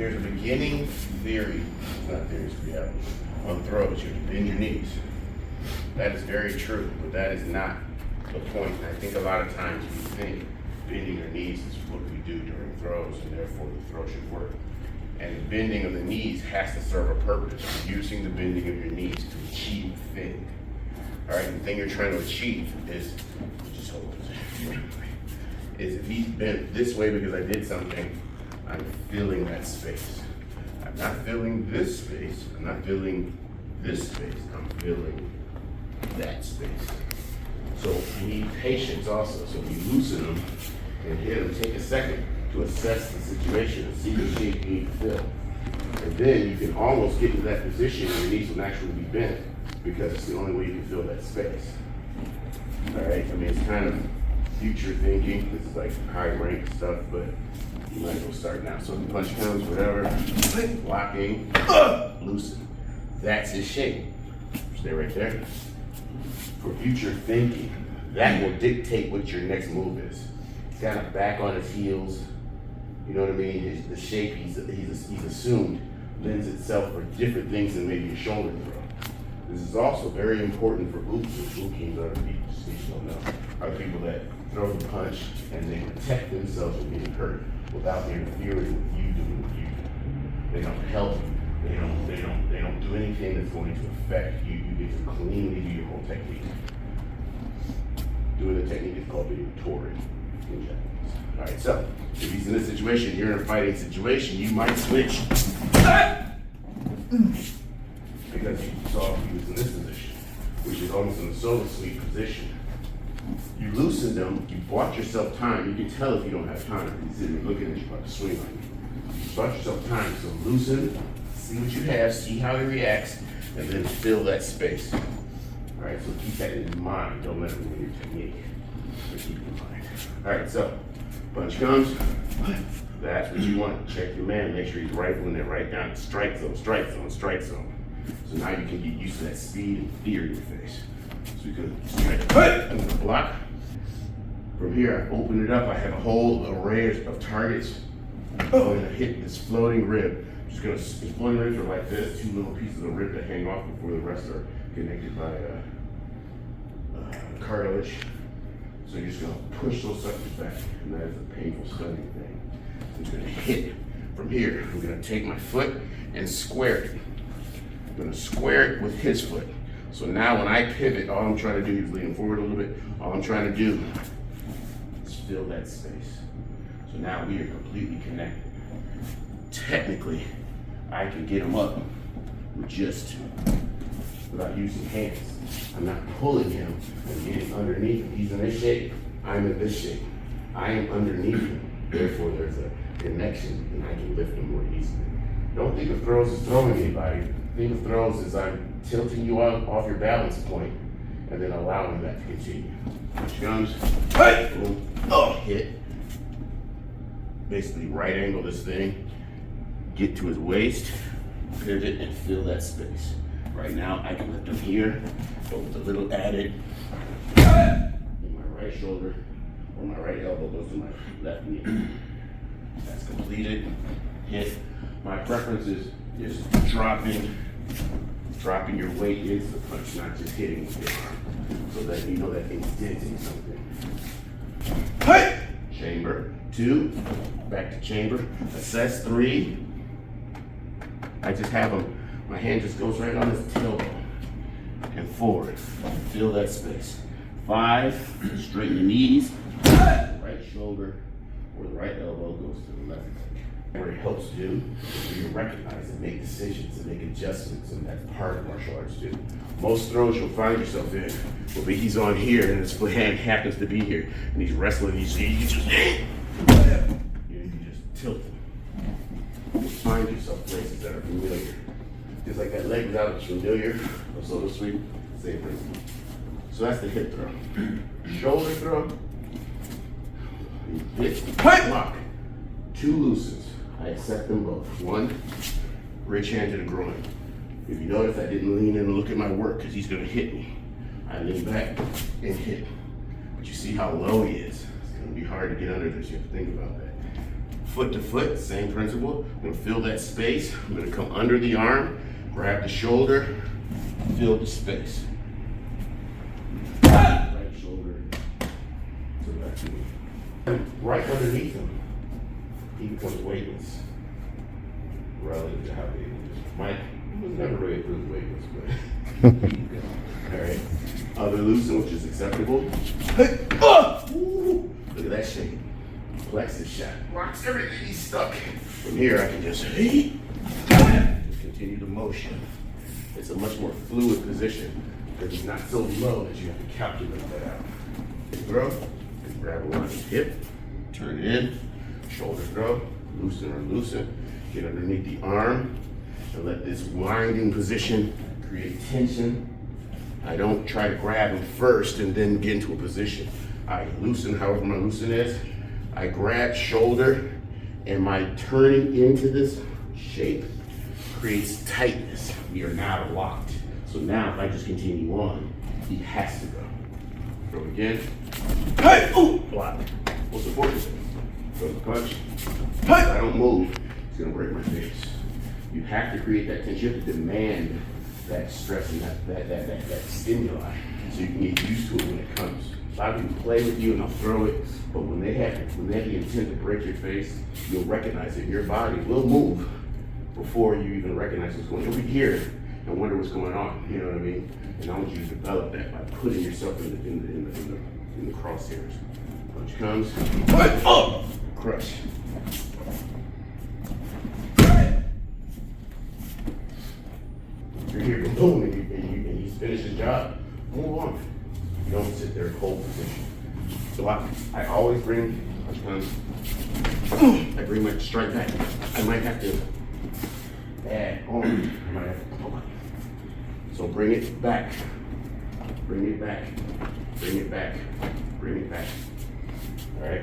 there's a beginning theory, not theory, it's reality, on throws. You bend your knees. That is very true, but that is not the point. And I think a lot of times we think bending your knees is what we do during throws, and therefore the throw should work. And the bending of the knees has to serve a purpose. You're using the bending of your knees to achieve a thing. All right, the thing you're trying to achieve is, just hold on, is if he's bent this way because I did something, I'm filling that space. I'm not filling this space. I'm not filling this space. I'm filling that space. So you need patience also. So if you loosen them and hit them, take a second to assess the situation and see the shape you need to fill. And then you can almost get to that position where your knees will naturally be bent because it's the only way you can fill that space. All right, I mean, it's kind of future thinking. This is like high rank stuff, but you might as well start now. So the punch comes, whatever, blocking, loosen. That's his shape. Stay right there. For future thinking, that will dictate what your next move is. He's kind of back on his heels. You know what I mean? The shape he's assumed lends itself for different things than maybe a shoulder throw. This is also very important for ukis. Ukis are the people, you don't know, are people that throw the punch and they protect themselves from getting hurt without interfering with you doing what you do. They don't help you. They don't do anything that's going to affect you. You get to cleanly do your whole technique. Doing the technique is called being tori in Japanese. All right, so if he's in this situation, you're in a fighting situation, you might switch. Because you saw he was in this position, which is almost in a solo sweep position. You loosened them, you bought yourself time. You can tell if you don't have time. He's sitting there looking at you about to swing on you. You bought yourself time, so loosen, see what you have, see how he reacts, and then fill that space. All right, so keep that in mind. Don't let it ruin your technique. But keep it in mind. All right, so punch comes. That's what you want. Check your man, make sure he's rifling it right down. Strike zone, strike zone, strike zone. So now you can get used to that speed and fear in your face. So you can strike, I'm gonna block. From here, I open it up. I have a whole array of targets. I'm gonna hit this floating rib. These floating ribs are like this, two little pieces of rib that hang off before the rest are connected by cartilage. So you're just gonna push those suckers back, and that is a painful, stunning thing. So you're gonna hit from here. I'm gonna take my foot and square it. I'm gonna square it with his foot. So now when I pivot, all I'm trying to do, he's leaning forward a little bit, all I'm trying to do is fill that space. So now we are completely connected. Technically, I can get him up with just, without using hands. I'm not pulling him and getting underneath him. He's in this shape, I'm in this shape. I am underneath him, therefore there's a connection and I can lift him more easily. Don't think of throws as throwing anybody. Think of throws as I'm tilting you off your balance point and then allowing that to continue. Punch comes, boom, hit. Basically right angle this thing, get to his waist, pivot, and fill that space. Right now, I can lift him here, but with a little added in my right shoulder, or my right elbow goes to my left knee. That's completed. Hit. My preference is just dropping your weight into the punch, not just hitting with your arm, so that you know that thing's denting something. Chamber, 2, back to chamber, assess, 3. I just have him, my hand just goes right on his tailbone, and forward, fill that space. 5, straighten your knees, right shoulder, or the right elbow goes to the left leg. What it helps do is you recognize and make decisions and make adjustments, and that's part of martial arts too. Most throws you'll find yourself in will be he's on here and his hand happens to be here, and he's wrestling, you just tilt him. You'll find yourself places that are familiar. Just like that leg without it's familiar, or so to speak, same principle. So that's the hip throw. Shoulder throw, hit, block. 2 loosens. I accept them both. 1, rich hand to the groin. If you notice, I didn't lean in and look at my work because he's going to hit me. I lean back and hit. But you see how low he is. It's going to be hard to get under this. You have to think about that. foot to foot, same principle. I'm gonna fill that space. I'm gonna come under the arm, grab the shoulder, fill the space. Right shoulder to left knee. Right underneath him, he becomes weightless relative to how big he is. Mike was never really approved weightless, but all right. Other loosen, which is acceptable. Look at that shape. Plexus shot. Rocks everything. He's stuck. From here, I can just continue the motion. It's a much more fluid position because it's not so low that you have to calculate that out. Throw, grab along the hip, turn it in, shoulder throw, loosen or loosen, get underneath the arm, and let this winding position create tension. I don't try to grab him first and then get into a position. I loosen however my loosen is. I grab shoulder, and my turning into this shape creates tightness. We are now locked. So now if I just continue on, he has to go. Throw again. Hey! Ooh! Block. We'll support this. Throw the punch. Hey! If I don't move, it's gonna break my face. You have to create that tension. You have to demand that stress and that stimuli so you can get used to it when it comes. A lot of people play with you and they'll throw it, but when they have the intent to break your face, you'll recognize it. Your body will move before you even recognize what's going on. You'll be here and wonder what's going on. You know what I mean? And I want you to develop that by putting yourself in the crosshairs. Punch comes, crush. You're here, boom, and he's finished his job. Move on. You don't sit there and hold position. So I always bring, I bring my strike back. I might have to add on. I might have to, so bring it back. Bring it back. Bring it back. Bring it back. All right.